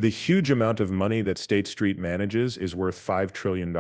The huge amount of money that State Street manages is worth $5 trillion,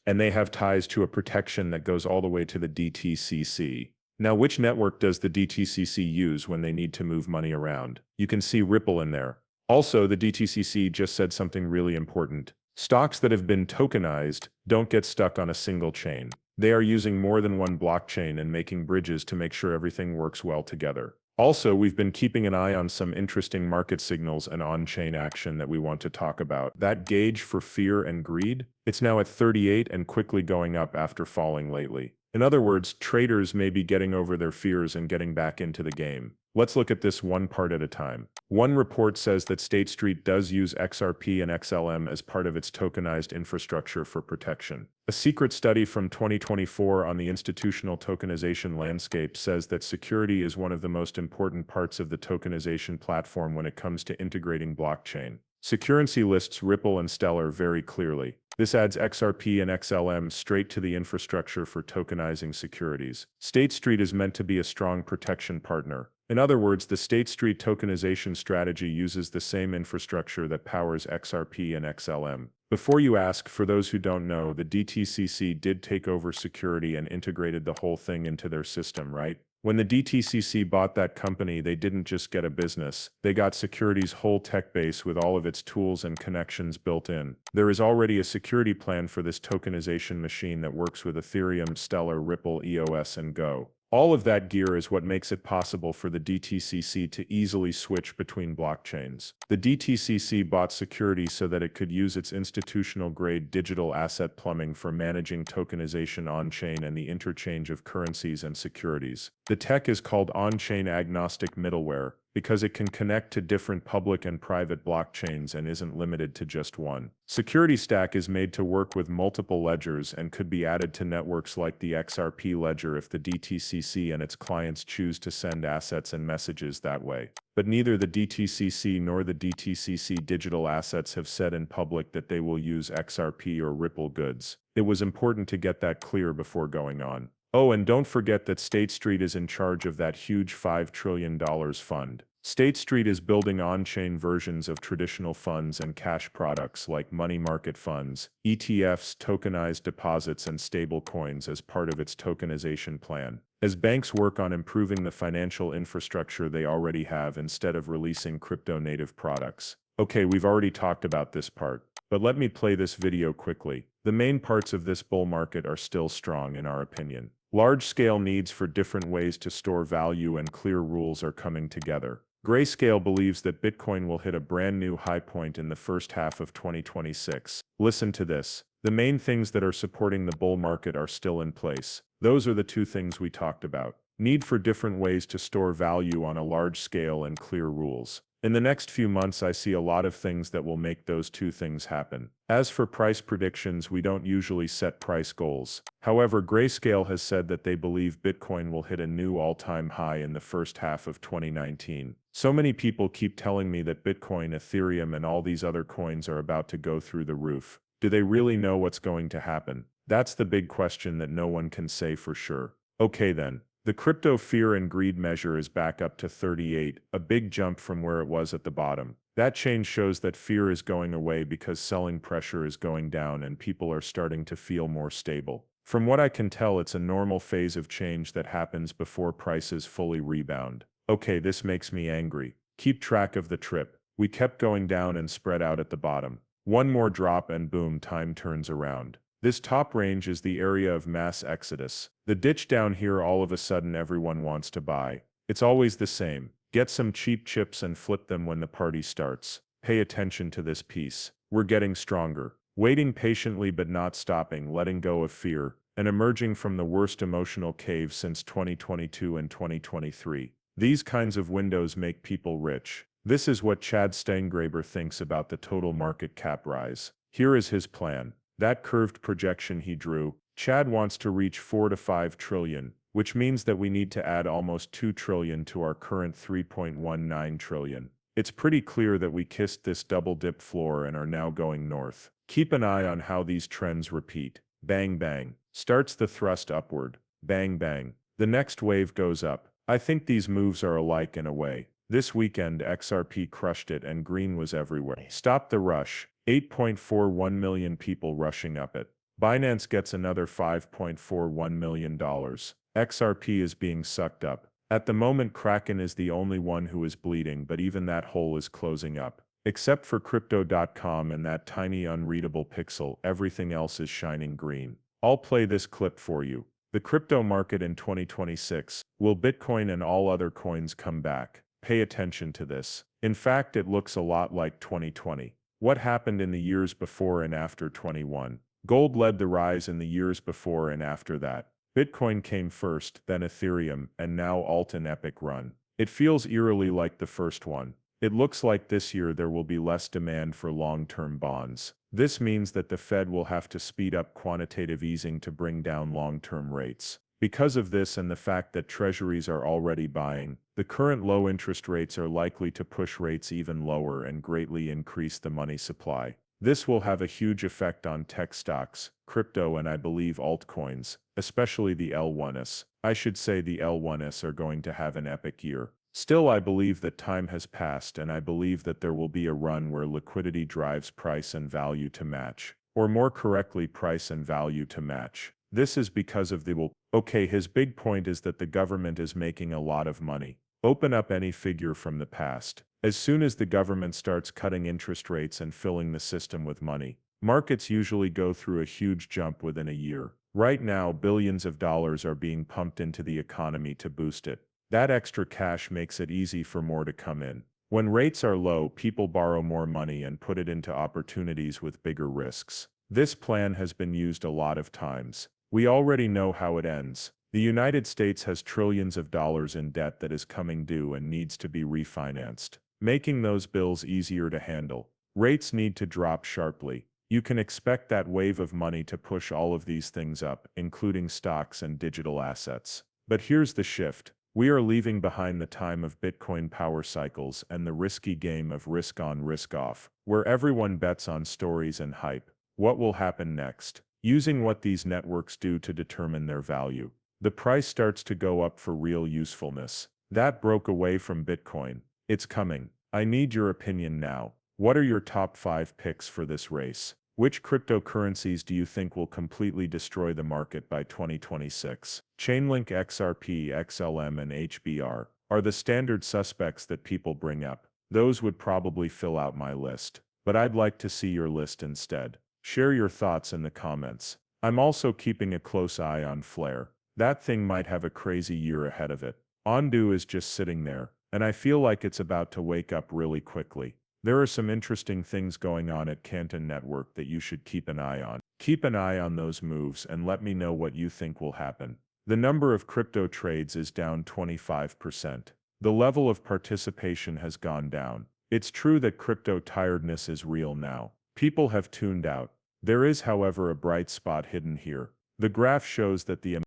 and they have ties to a protection that goes all the way to the DTCC. Now, which network does the DTCC use when they need to move money around? You can see Ripple in there. Also, the DTCC just said something really important. Stocks that have been tokenized don't get stuck on a single chain. They are using more than one blockchain and making bridges to make sure everything works well together. Also, we've been keeping an eye on some interesting market signals and on-chain action that we want to talk about. That gauge for fear and greed, it's now at 38 and quickly going up after falling lately. In other words, traders may be getting over their fears and getting back into the game. Let's look at this one part at a time. One report says that State Street does use XRP and XLM as part of its tokenized infrastructure for protection. A secret study from 2024 on the institutional tokenization landscape says that security is one of the most important parts of the tokenization platform when it comes to integrating blockchain. Securrency lists Ripple and Stellar very clearly. This adds XRP and XLM straight to the infrastructure for tokenizing securities. State Street is meant to be a strong protection partner. In other words, the State Street tokenization strategy uses the same infrastructure that powers XRP and XLM. Before you ask, for those who don't know, the DTCC did take over security and integrated the whole thing into their system, right? When the DTCC bought that company, they didn't just get a business, they got security's whole tech base with all of its tools and connections built in. There is already a security plan for this tokenization machine that works with Ethereum, Stellar, Ripple, EOS, and Go. All of that gear is what makes it possible for the DTCC to easily switch between blockchains. The DTCC bought security so that it could use its institutional-grade digital asset plumbing for managing tokenization on-chain and the interchange of currencies and securities. The tech is called on-chain agnostic middleware because it can connect to different public and private blockchains and isn't limited to just one. Security Stack is made to work with multiple ledgers and could be added to networks like the XRP ledger if the DTCC and its clients choose to send assets and messages that way. But neither the DTCC nor the DTCC digital assets have said in public that they will use XRP or Ripple goods. It was important to get that clear before going on. Oh, and don't forget that State Street is in charge of that huge $5 trillion fund. State Street is building on-chain versions of traditional funds and cash products like money market funds, ETFs, tokenized deposits, and stablecoins as part of its tokenization plan. As banks work on improving the financial infrastructure they already have instead of releasing crypto-native products. Okay, we've already talked about this part, but let me play this video quickly. The main parts of this bull market are still strong in our opinion. Large-scale needs for different ways to store value and clear rules are coming together. Grayscale believes that Bitcoin will hit a brand new high point in the first half of 2026. Listen to this. The main things that are supporting the bull market are still in place. Those are the two things we talked about. Need for different ways to store value on a large scale and clear rules. In the next few months, I see a lot of things that will make those two things happen. As for price predictions, we don't usually set price goals. However, Grayscale has said that they believe Bitcoin will hit a new all-time high in the first half of 2019. So many people keep telling me that Bitcoin, Ethereum, and all these other coins are about to go through the roof. Do they really know what's going to happen? That's the big question that no one can say for sure. Okay then. The crypto fear and greed measure is back up to 38, a big jump from where it was at the bottom. That change shows that fear is going away because selling pressure is going down and people are starting to feel more stable. From what I can tell, it's a normal phase of change that happens before prices fully rebound. Okay, this makes me angry. Keep track of the trip. We kept going down and spread out at the bottom. One more drop and boom, time turns around. This top range is the area of mass exodus. The ditch down here, all of a sudden everyone wants to buy. It's always the same. Get some cheap chips and flip them when the party starts. Pay attention to this piece. We're getting stronger. Waiting patiently but not stopping, letting go of fear, and emerging from the worst emotional cave since 2022 and 2023. These kinds of windows make people rich. This is what Chad Stengraber thinks about the total market cap rise. Here is his plan. That curved projection he drew, Chad wants to reach 4 to 5 trillion, which means that we need to add almost 2 trillion to our current 3.19 trillion. It's pretty clear that we kissed this double-dip floor and are now going north. Keep an eye on how these trends repeat. Bang bang. Starts the thrust upward. Bang bang. The next wave goes up. I think these moves are alike in a way. This weekend XRP crushed it and green was everywhere. Stop the rush. 8.41 million people rushing up it. Binance gets another $5.41 million. XRP is being sucked up. At the moment Kraken is the only one who is bleeding, but even that hole is closing up. Except for Crypto.com and that tiny unreadable pixel, everything else is shining green. I'll play this clip for you. The crypto market in 2026. Will Bitcoin and all other coins come back? Pay attention to this. In fact, it looks a lot like 2020. What happened in the years before and after 21? Gold led the rise in the years before and after that. Bitcoin came first, then Ethereum, and now Alt and Epic run. It feels eerily like the first one. It looks like this year there will be less demand for long-term bonds. This means that the Fed will have to speed up quantitative easing to bring down long-term rates. Because of this and the fact that treasuries are already buying, the current low interest rates are likely to push rates even lower and greatly increase the money supply. This will have a huge effect on tech stocks, crypto, and I believe altcoins, especially the L1s. I should say the L1s are going to have an epic year. Still, I believe that time has passed, and I believe that there will be a run where liquidity drives price and value to match. Or more correctly, price and value to match. This is because of his big point is that the government is making a lot of money. Open up any figure from the past. As soon as the government starts cutting interest rates and filling the system with money, markets usually go through a huge jump within a year. Right now, billions of dollars are being pumped into the economy to boost it. That extra cash makes it easy for more to come in. When rates are low, people borrow more money and put it into opportunities with bigger risks. This plan has been used a lot of times. We already know how it ends. The United States has trillions of dollars in debt that is coming due and needs to be refinanced, making those bills easier to handle. Rates need to drop sharply. You can expect that wave of money to push all of these things up, including stocks and digital assets. But here's the shift. We are leaving behind the time of Bitcoin power cycles and the risky game of risk on, risk off, where everyone bets on stories and hype. What will happen next? Using what these networks do to determine their value. The price starts to go up for real usefulness. That broke away from Bitcoin. It's coming. I need your opinion now. What are your top 5 picks for this race? Which cryptocurrencies do you think will completely destroy the market by 2026? Chainlink, XRP, XLM, and HBR are the standard suspects that people bring up. Those would probably fill out my list. But I'd like to see your list instead. Share your thoughts in the comments. I'm also keeping a close eye on Flare. That thing might have a crazy year ahead of it. Ondu is just sitting there, and I feel like it's about to wake up really quickly. There are some interesting things going on at Canton Network that you should keep an eye on. Keep an eye on those moves and let me know what you think will happen. The number of crypto trades is down 25%. The level of participation has gone down. It's true that crypto tiredness is real now. People have tuned out. There is, however, a bright spot hidden here. The graph shows that the